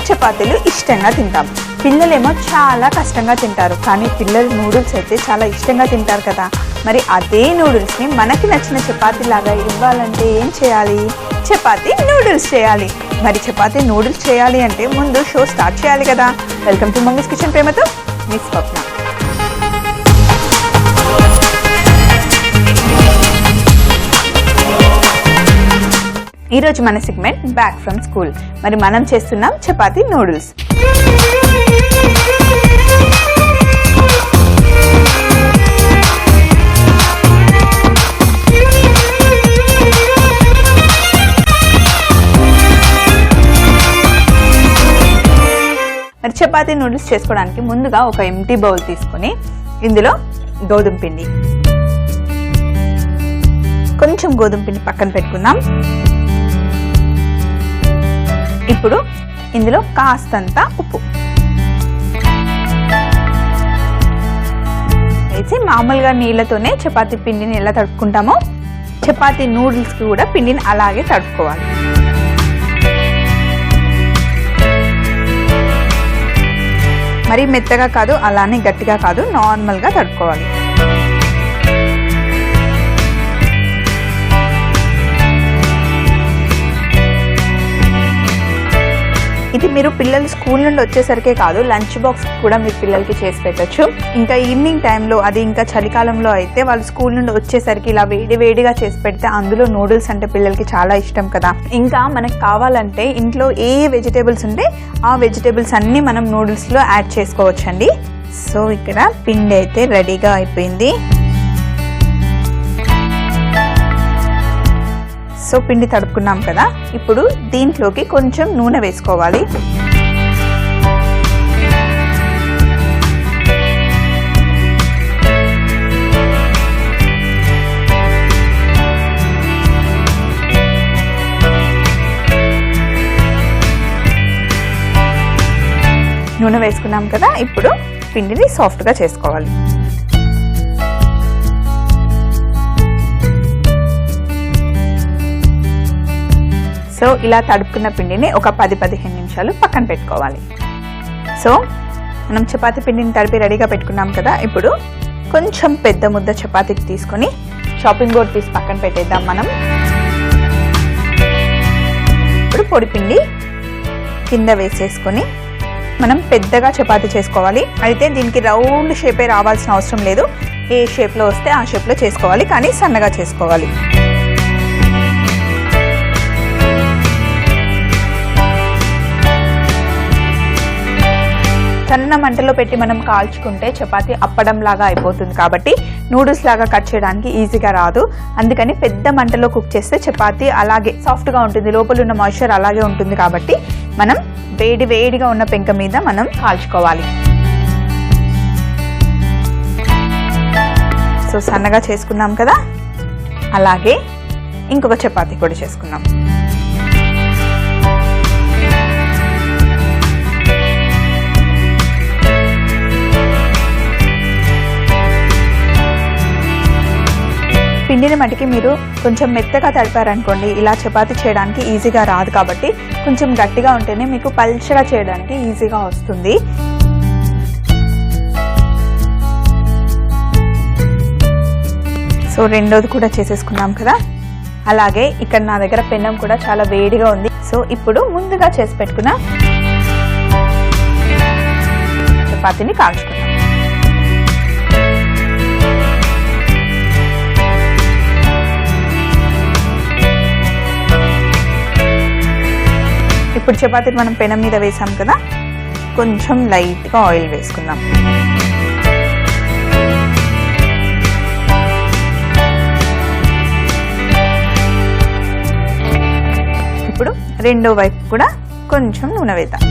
చపాతీలు ఇష్టంగా తింటాం. పిల్లలేమో చాలా కష్టంగా తింటారు, కానీ పిల్లలు నూడిల్స్ అయితే చాలా ఇష్టంగా తింటారు కదా. మరి అదే నూడిల్స్ని మనకి నచ్చిన చపాతీ లాగా ఇవ్వాలంటే ఏం చేయాలి? చపాతీ నూడిల్స్ చేయాలి. మరి చపాతీ నూడిల్స్ చేయాలి అంటే ముందు షో స్టార్ట్ చేయాలి కదా. వెల్కమ్ టు మంగీస్ కిచెన్ ప్రేమతో మీ స్వప్న. ఈరోజు మన సెగ్మెంట్ బ్యాక్ ఫ్రమ్ స్కూల్. మరి మనం చేస్తున్నాం చపాతీ నూడిల్స్. మరి చపాతీ నూడిల్స్ చేసుకోవడానికి ముందుగా ఒక ఎంటీ బౌల్ తీసుకొని ఇందులో గోధుమ పిండి, కొంచెం గోధుమ పిండి పక్కన పెట్టుకుందాం. ఇప్పుడు ఇందులో కాస్తంత ఉప్పు వేసి మామూలుగా నీళ్ళతోనే చపాతీ పిండిని ఎలా తడుపుకుంటామో చపాతీ నూడిల్స్కి కూడా పిండిని అలాగే తడుపుకోవాలి. మరి మెత్తగా కాదు, అలానే గట్టిగా కాదు, నార్మల్గా తడుపుకోవాలి. ఇది మీరు పిల్లలు స్కూల్ నుండి వచ్చేసరికే కాదు, లంచ్ బాక్స్ కూడా మీరు పిల్లలకి చేసి పెట్టచ్చు. ఇంకా ఈవినింగ్ టైంలో, అది ఇంకా చలికాలంలో అయితే వాళ్ళు స్కూల్ నుండి వచ్చేసరికి ఇలా వేడిగా చేసి పెడితే అందులో నూడిల్స్ అంటే పిల్లలకి చాలా ఇష్టం కదా. ఇంకా మనకు కావాలంటే ఇంట్లో ఏ వెజిటేబుల్స్ ఉంటే ఆ వెజిటేబుల్స్ అన్నీ మనం నూడిల్స్లో యాడ్ చేసుకోవచ్చండి. సో ఇక్కడ పిండి అయితే రెడీగా అయిపోయింది. సో పిండి తడుపుకున్నాం కదా. ఇప్పుడు దీంట్లోకి కొంచెం నూనె వేసుకోవాలి. నూనె వేసుకున్నాం కదా. ఇప్పుడు పిండిని సాఫ్ట్గా చేసుకోవాలి. సో ఇలా తడుపుకున్న పిండిని ఒక 10-15 నిమిషాలు పక్కన పెట్టుకోవాలి. సో మనం చపాతీ పిండిని తడిపి రెడీగా పెట్టుకున్నాం కదా. ఇప్పుడు కొంచెం పెద్ద ముద్ద చపాతీకి తీసుకొని చాపింగ్ బోర్డ్ తీసి పక్కన పెట్టేద్దాం మనం. ఇప్పుడు పొడి పిండి కింద వేసేసుకొని మనం పెద్దగా చపాతీ చేసుకోవాలి. అయితే దీనికి రౌండ్ షేపే రావాల్సిన అవసరం లేదు, ఏ షేప్లో వస్తే ఆ షేప్లో చేసుకోవాలి, కానీ సన్నగా చేసుకోవాలి. సన్న మంటలో పెట్టి మనం కాల్చుకుంటే చపాతీ అప్పడం లాగా అయిపోతుంది, కాబట్టి నూడిల్స్ లాగా కట్ చేయడానికి ఈజీగా రాదు. అందుకని పెద్ద మంటలో కుక్ చేస్తే చపాతీ అలాగే సాఫ్ట్గా ఉంటుంది, లోపల ఉన్న మాయిశ్చర్ అలాగే ఉంటుంది. కాబట్టి మనం వేడిగా ఉన్న పెంక మీద మనం కాల్చుకోవాలి. సో సన్నగా చేసుకున్నాం కదా. అలాగే ఇంకొక చపాతీ కూడా చేసుకున్నాం. పిండిని మటుకి మీరు కొంచెం మెత్తగా తడిపారనుకోండి, ఇలా చపాతీ చేయడానికి ఈజీగా రాదు. కాబట్టి కొంచెం గట్టిగా ఉంటేనే మీకు పల్చగా చేయడానికి ఈజీగా వస్తుంది. సో రెండోది కూడా చేసేసుకున్నాం కదా. అలాగే ఇక్కడ నా దగ్గర పెనం కూడా చాలా వేడిగా ఉంది. సో ఇప్పుడు ముందుగా చేసి పెట్టుకున్న చపాతీని కాల్చుకున్నాం. ఇప్పుడు చపాతీని మనం పెనం మీద వేసాం కదా. కొంచెం లైట్గా ఆయిల్ వేసుకుందాం. ఇప్పుడు రెండో వైపు కూడా కొంచెం నూనె వేద్దాం.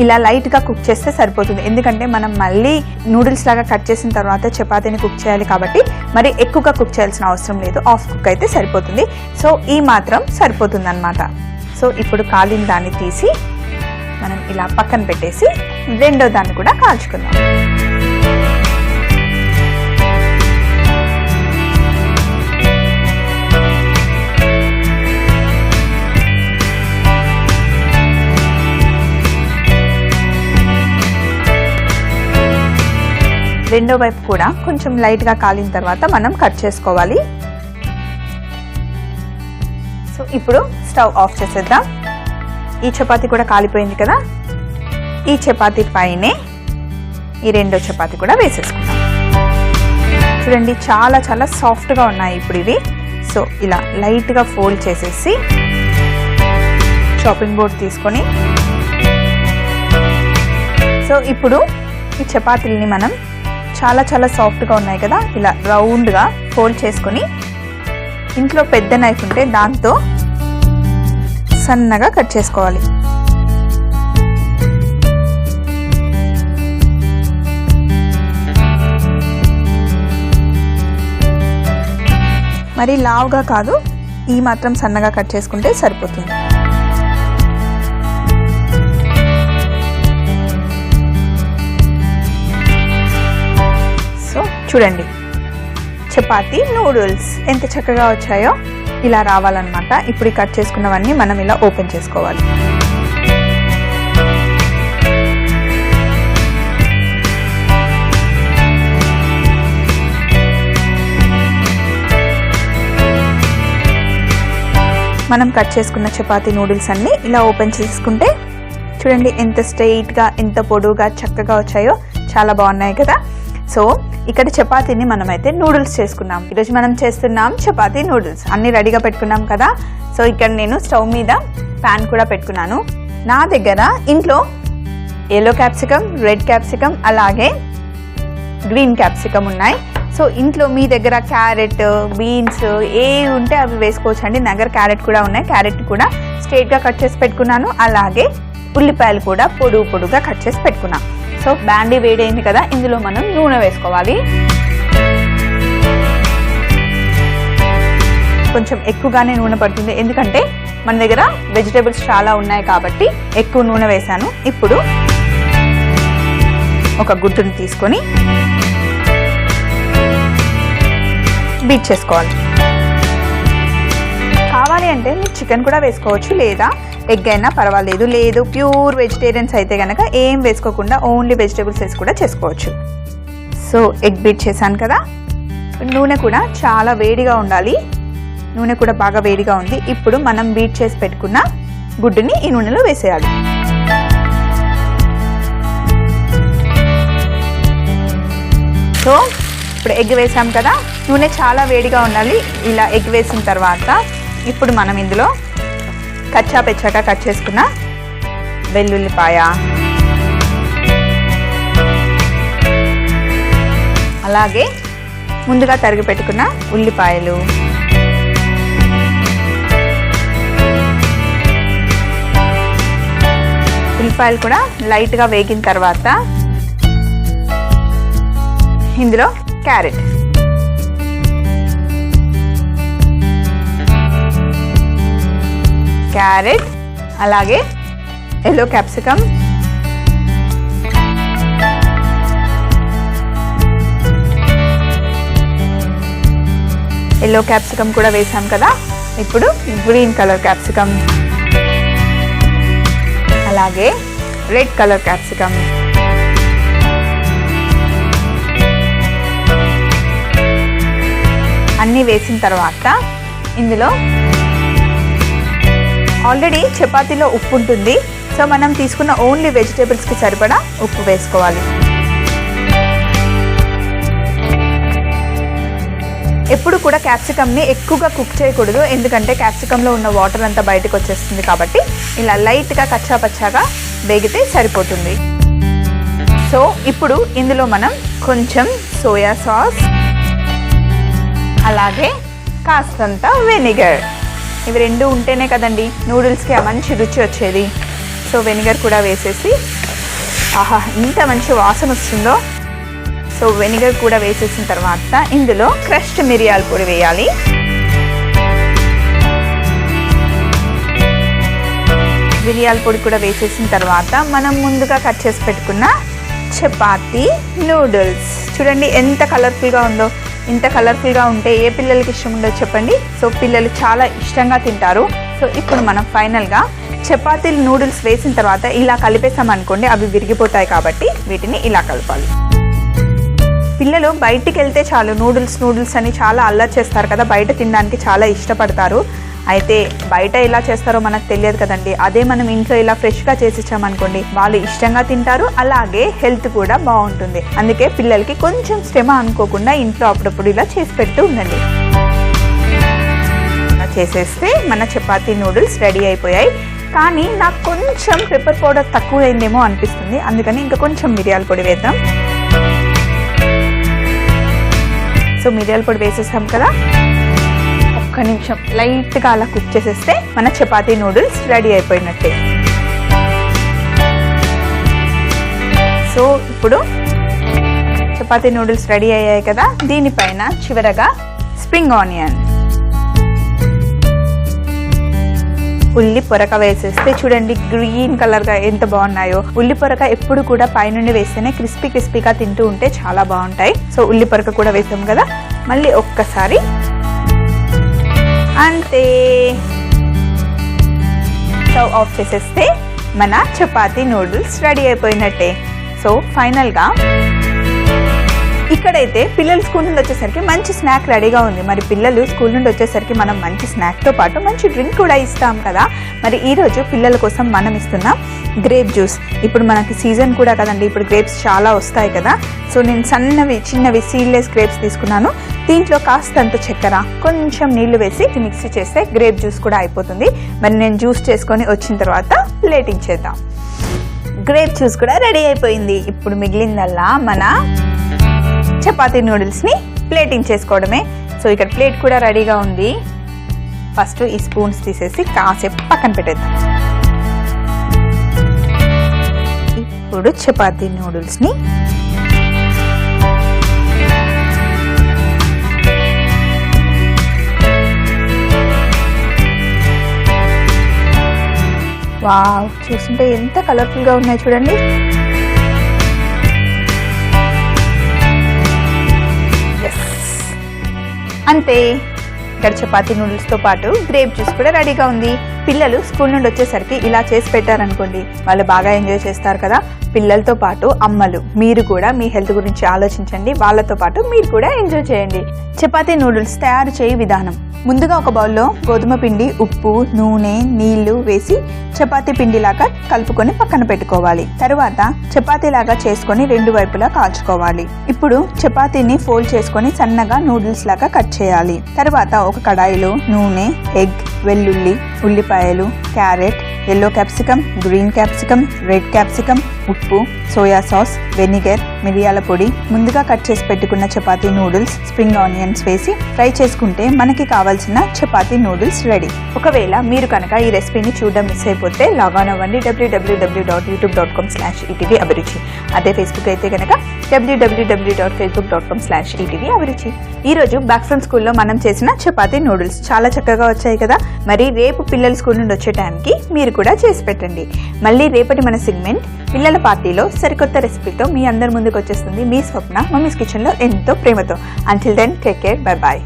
ఇలా లైట్గా కుక్ చేస్తే సరిపోతుంది. ఎందుకంటే మనం మళ్ళీ నూడిల్స్ లాగా కట్ చేసిన తర్వాత చపాతీని కుక్ చేయాలి కాబట్టి మరి ఎక్కువగా కుక్ చేయాల్సిన అవసరం లేదు, హాఫ్ కుక్ అయితే సరిపోతుంది. సో ఈ మాత్రం సరిపోతుంది అన్నమాట. సో ఇప్పుడు కాలిన దాన్ని తీసి మనం ఇలా పక్కన పెట్టేసి రెండో దాన్ని కూడా కాల్చుకుందాం. రెండో వైపు కూడా కొంచెం లైట్గా కాలిన తర్వాత మనం కట్ చేసుకోవాలి. సో ఇప్పుడు స్టవ్ ఆఫ్ చేసేద్దాం. ఈ చపాతీ కూడా కాలిపోయింది కదా, ఈ చపాతీ పైనే ఈ రెండో చపాతీ కూడా వేసేసుకుందాం. చూడండి చాలా చాలా సాఫ్ట్గా ఉన్నాయి ఇప్పుడు ఇవి. సో ఇలా లైట్గా ఫోల్డ్ చేసేసి చాపింగ్ బోర్డ్ తీసుకొని, సో ఇప్పుడు ఈ చపాతీలని మనం చాలా చాలా సాఫ్ట్గా ఉన్నాయి కదా, ఇలా రౌండ్గా ఫోల్డ్ చేసుకొని ఇంట్లో పెద్ద నైఫ్ ఉంటే దాంతో సన్నగా కట్ చేసుకోవాలి. మరి లావుగా కాదు, ఈ మాత్రం సన్నగా కట్ చేసుకుంటే సరిపోతుంది. సో చూడండి చపాతీ నూడిల్స్ ఎంత చక్కగా వచ్చాయో. ఇలా రావాలన్నమాట. ఇప్పుడు కట్ చేసుకున్నవన్నీ మనం ఇలా ఓపెన్ చేసుకోవాలి. మనం కట్ చేసుకున్న చపాతీ నూడిల్స్ అన్నీ ఇలా ఓపెన్ చేసుకుంటే చూడండి ఎంత స్ట్రెయిట్గా, ఎంత పొడువుగా చక్కగా వచ్చాయో. చాలా బాగున్నాయి కదా. సో ఇక్కడ చపాతీని మనమైతే నూడిల్స్ చేసుకున్నాం. ఈరోజు మనం చేస్తున్నాం చపాతీ నూడిల్స్. అన్నీ రెడీగా పెట్టుకున్నాం కదా. సో ఇక్కడ నేను స్టవ్ మీద ప్యాన్ కూడా పెట్టుకున్నాను. నా దగ్గర ఇంట్లో ఎల్లో క్యాప్సికమ్, రెడ్ క్యాప్సికమ్, అలాగే గ్రీన్ క్యాప్సికమ్ ఉన్నాయి. సో ఇంట్లో మీ దగ్గర క్యారెట్, బీన్స్ ఏ ఉంటే అవి వేసుకోవచ్చు అండి. నా దగ్గర క్యారెట్ కూడా ఉన్నాయి. క్యారెట్ కూడా స్ట్రైట్గా కట్ చేసి పెట్టుకున్నాను. అలాగే ఉల్లిపాయలు కూడా పొడుగుగా కట్ చేసి పెట్టుకున్నాను. సో బ్యాండీ వేడైంది కదా, ఇందులో మనం నూనె వేసుకోవాలి. కొంచెం ఎక్కువగానే నూనె పడుతుంది, ఎందుకంటే మన దగ్గర వెజిటేబుల్స్ చాలా ఉన్నాయి కాబట్టి ఎక్కువ నూనె వేసాను. ఇప్పుడు ఒక గుడ్డుని తీసుకొని బీట్ చేసుకోవాలి. కావాలి అంటే మీరు చికెన్ కూడా వేసుకోవచ్చు, లేదా ఎగ్ అయినా పర్వాలేదు. లేదు ప్యూర్ వెజిటేరియన్స్ అయితే కనుక ఏం వేసుకోకుండా ఓన్లీ వెజిటేబుల్స్ వేసి కూడా చేసుకోవచ్చు. సో ఎగ్ బీట్ చేశాను కదా. నూనె కూడా చాలా వేడిగా ఉండాలి. నూనె కూడా బాగా వేడిగా ఉంది. ఇప్పుడు మనం బీట్ చేసి పెట్టుకున్న గుడ్డుని ఈ నూనెలో వేసేయాలి. సో ఇప్పుడు ఎగ్ వేసాం కదా, నూనె చాలా వేడిగా ఉండాలి. ఇలా ఎగ్ వేసిన తర్వాత ఇప్పుడు మనం ఇందులో కచ్చా పెచ్చాగా కట్ చేసుకున్న వెల్లుల్లిపాయ, అలాగే ముందుగా తరిగి పెట్టుకున్న ఉల్లిపాయలు, ఉల్లిపాయలు కూడా లైట్గా వేగిన తర్వాత ఇందులో క్యారెట్, అలాగే ఎల్లో క్యాప్సికమ్, కూడా వేసాం కదా. ఇప్పుడు గ్రీన్ కలర్ క్యాప్సికమ్, అలాగే రెడ్ కలర్ క్యాప్సికమ్, అన్నీ వేసిన తర్వాత ఇందులో ఆల్రెడీ చపాతీలో ఉప్పు ఉంటుంది. సో మనం తీసుకున్న ఓన్లీ వెజిటేబుల్స్కి సరిపడా ఉప్పు వేసుకోవాలి. ఎప్పుడు కూడా క్యాప్సికమ్ని ఎక్కువగా కుక్ చేయకూడదు, ఎందుకంటే క్యాప్సికంలో ఉన్న వాటర్ అంతా బయటకు వచ్చేస్తుంది. కాబట్టి ఇలా లైట్గా కచ్చా పచ్చాగా వేగితే సరిపోతుంది. సో ఇప్పుడు ఇందులో మనం కొంచెం సోయా సాస్, అలాగే కాస్తంత వెనిగర్, ఇవి రెండు ఉంటేనే కదండి నూడిల్స్కి మంచి రుచి వచ్చేది. సో వెనిగర్ కూడా వేసేసి, ఆహా ఇంత మంచి వాసన వస్తుందో. సో వెనిగర్ కూడా వేసేసిన తర్వాత ఇందులో క్రష్డ్ మిరియాల పొడి వేయాలి. మిరియాల పొడి కూడా వేసేసిన తర్వాత మనం ముందుగా కట్ చేసి పెట్టుకున్న చపాతీ నూడిల్స్ చూడండి ఎంత కలర్ఫుల్గా ఉందో. ఇంత కలర్ఫుల్గా ఉంటే ఏ పిల్లలకి ఇష్టం ఉండదు చెప్పండి. సో పిల్లలు చాలా ఇష్టంగా తింటారు. సో ఇప్పుడు మనం ఫైనల్గా చపాతీలు నూడిల్స్ వేసిన తర్వాత ఇలా కలిపేసామనుకోండి అవి విరిగిపోతాయి, కాబట్టి వీటిని ఇలా కలపాలి. పిల్లలు బయటికి వెళ్తే చాలు నూడిల్స్ అని చాలా అల్లరి చేస్తారు కదా, బయట తినడానికి చాలా ఇష్టపడతారు. అయితే బయట ఎలా చేస్తారో మనకు తెలియదు కదండి. అదే మనం ఇంట్లో ఇలా ఫ్రెష్గా చేసిచ్చామనుకోండి వాళ్ళు ఇష్టంగా తింటారు, అలాగే హెల్త్ కూడా బాగుంటుంది. అందుకే పిల్లలకి కొంచెం శ్రమ అనుకోకుండా ఇంట్లో అప్పుడప్పుడు ఇలా చేసి పెడుతూ ఉండండి. చేసేస్తే మన చపాతీ నూడిల్స్ రెడీ అయిపోయాయి. కానీ నాకు కొంచెం పెప్పర్ పౌడర్ తక్కువ అయిందేమో అనిపిస్తుంది, అందుకని ఇంకా కొంచెం మిరియాల పొడి వేద్దాం. సో మిరియాల పొడి వేసేసాం కదా, ఒక్క నిమిషం లైట్గా అలా కుక్ చేసేస్తే మన చపాతీ నూడిల్స్ రెడీ అయిపోయినట్టే. సో ఇప్పుడు చపాతీ నూడిల్స్ రెడీ అయ్యాయి కదా, దీనిపైన చివరగా స్ప్రింగ్ ఆనియన్, ఉల్లి పొరక వేసేస్తే చూడండి గ్రీన్ కలర్గా ఎంత బాగున్నాయో. ఉల్లి పొరక ఎప్పుడు కూడా పైనుండి వేస్తేనే క్రిస్పీగా తింటూ ఉంటే చాలా బాగుంటాయి. సో ఉల్లి పొరక కూడా వేసాం కదా, మళ్ళీ ఒక్కసారి అంతే స్టవ్ ఆఫ్ చేసేస్తే మన చపాతీ నూడిల్స్ రెడీ అయిపోయినట్టే. సో ఫైనల్గా ఇక్కడైతే పిల్లలు స్కూల్ నుండి వచ్చేసరికి మంచి స్నాక్ రెడీగా ఉంది. మరి పిల్లలు స్కూల్ నుండి వచ్చేసరికి మనం మంచి స్నాక్తో పాటు మంచి డ్రింక్ కూడా ఇస్తాం కదా. మరి ఈరోజు పిల్లల కోసం మనం ఇస్తున్నాం గ్రేప్ జ్యూస్. ఇప్పుడు మనకి సీజన్ కూడా కదండి, ఇప్పుడు గ్రేప్స్ చాలా వస్తాయి కదా. సో నేను చిన్నవి సీడ్లెస్ గ్రేప్స్ తీసుకున్నాను. దీంట్లో కాస్తంత చక్కెర, కొంచెం నీళ్లు వేసి మిక్సీ చేస్తే గ్రేప్ జ్యూస్ కూడా అయిపోతుంది. మరి నేను జ్యూస్ చేసుకొని వచ్చిన తర్వాత ప్లేటింగ్ చేద్దాం. గ్రేప్ జ్యూస్ కూడా రెడీ అయిపోయింది. ఇప్పుడు మిగిలిందల్లా మన చపాతీ నూడిల్స్ని ప్లేటింగ్ చేసుకోవడమే. సో ఇక్కడ ప్లేట్ కూడా రెడీగా ఉంది. ఫస్ట్ ఈ స్పూన్స్ తీసేసి కాసేపు పక్కన పెట్టేద్దాం. ఇప్పుడు చపాతీ నూడిల్స్ని వావ్, చూస్తుంటే ఎంత కలర్ఫుల్గా ఉన్నాయి చూడండి. అంతే, ఇక్కడ చపాతీ నూడిల్స్తో పాటు గ్రేప్ జ్యూస్ కూడా రెడీగా ఉంది. పిల్లలు స్కూల్ నుండి వచ్చేసరికి ఇలా చేసి పెట్టారనుకోండి వాళ్ళు బాగా ఎంజాయ్ చేస్తారు కదా. పిల్లలతో పాటు అమ్మలు మీరు కూడా మీ హెల్త్ గురించి ఆలోచించండి, వాళ్ళతో పాటు మీరు కూడా ఎంజాయ్ చేయండి. చపాతీ నూడిల్స్ తయారు చేయ విధానం: ముందుగా ఒక బౌల్లో గోధుమ పిండి, ఉప్పు, నూనె, నీళ్లు వేసి చపాతీ పిండిలాగా కలుపుకొని పక్కన పెట్టుకోవాలి. తరువాత చపాతీలాగా చేసుకొని రెండు వైపులా కాల్చుకోవాలి. ఇప్పుడు చపాతీని ఫోల్డ్ చేసుకొని సన్నగా నూడిల్స్ లాగా కట్ చేయాలి. తర్వాత ఒక కడాయిలో నూనె, ఎగ్, వెల్లుల్లి, ఉల్లిపాయలు, carrot, yellow capsicum, green capsicum, red capsicum, ఉప్పు, సోయా సాస్, వెనిగర్, మిరియాల పొడి, ముందుగా కట్ చేసి పెట్టుకున్న చపాతీ నూడిల్స్, స్ప్రింగ్ ఆనియన్స్ వేసి ఫ్రై చేసుకుంటే మనకి కావాల్సిన చపాతీ నూడిల్స్ రెడీ. ఒకవేళ మీరు కనుక ఈ రెసిపీని చూడడం మిస్ అయిపోతే లాగాన్ అవ్వండి www.youtube.com/ETV అభిరుచి. అదే ఫేస్బుక్ అయితే కనుక www.facebook.com/ETV అభిరుచి. ఈరోజు బ్యాక్ ఫ్రమ్ స్కూల్లో మనం చేసిన చపాతీ నూడిల్స్ చాలా చక్కగా వచ్చాయి కదా. మరి రేపు పిల్లలు స్కూల్ నుండి వచ్చే టైంకి మీరు కూడా చేసి పెట్టండి. మళ్ళీ రేపటి మన సెగ్మెంట్ పిల్లల పార్టీలో సరికొత్త రెసిపీతో మీ అందరి ముందుకు వచ్చేస్తుంది మీ స్వప్న మమ్మీస్ కిచెన్లో ఎంతో ప్రేమతో. Until then take care, bye bye.